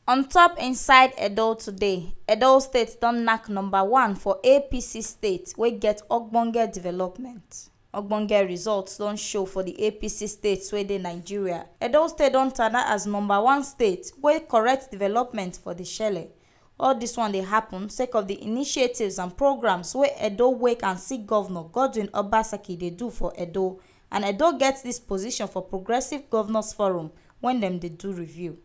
On top inside Edo today, Edo State don knack #1 for APC state wey get ogbonge development. Ogbonge results don show for the APC states wey dey Nigeria. Edo State don turn out as #1 state wey correct development for the shele. All dis one dey happen sake of the initiatives and programs wey Edo Wake and Seek Governor Godwin Obaseki dey do for Edo, and Edo get dis position for Progressive Governors Forum when dem dey do review.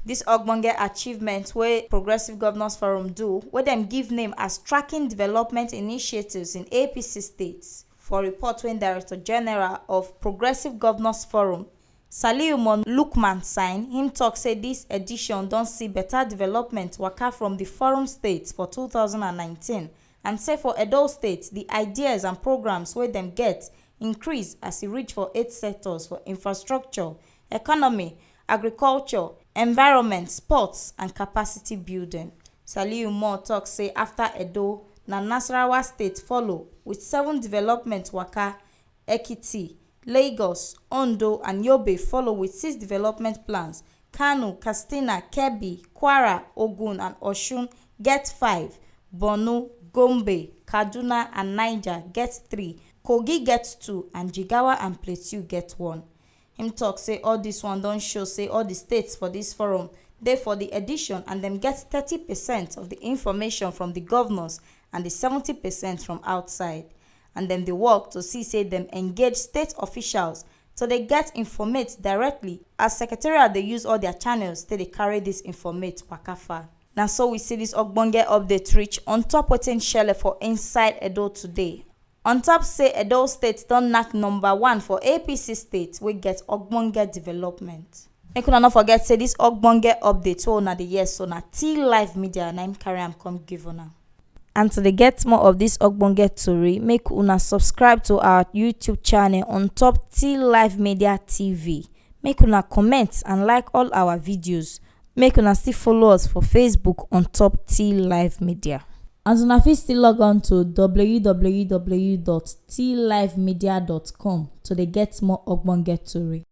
Dis ogbonge achievement wey Progressive Governors Forum do, wey dem give name as Tracking Development Initiatives in APC States. For report wey Director General of Progressive Governors Forum, Saliu Lukman sign, him tok say dis edition don see better development waka from the forum states for 2019, and say for Edo State, the ideas and programs wey dem get increase as e reach for 8 sectors for infrastructure, economy, agriculture, environment, sports and capacity building. Saliu Mo tok say after Edo, na Nasarawa State follow with 7 development waka, Ekiti, Lagos, Ondo and Yobe follow with 6 development plans. Kano, Katsina, Kebbi, Kwara, Ogun and Osun get 5. Borno, Gombe, Kaduna and Niger get 3. Kogi get 2 and Jigawa and Plateau get 1. Him tok say all dis one don show say all the states for dis forum dey for the edition, and dem get 30% of the information from the governors and the 70% from outside. And dem dey work to see say dem engage state officials so they get informate directly, as secretariat dey use all their channels to dey carry dis informate waka far. Na so we see dis ogbonge update reach on top wetin shele for inside Edo today. Ontop say Edo State don knack #1 for APC state wey get ogbonge development. Make una no forget say dis ogbonge update wey una dey hear so na T-Live Media na im carry am come give una. And to dey get more of dis ogbonge tori, make una subscribe to our YouTube channel on top T-Live Media TV. Make una comment and like all our videos. Make una still follow us for Facebook on top T-Live Media. And una fit still log on to www.tlivemedia.com to dey get more ogbonge tori.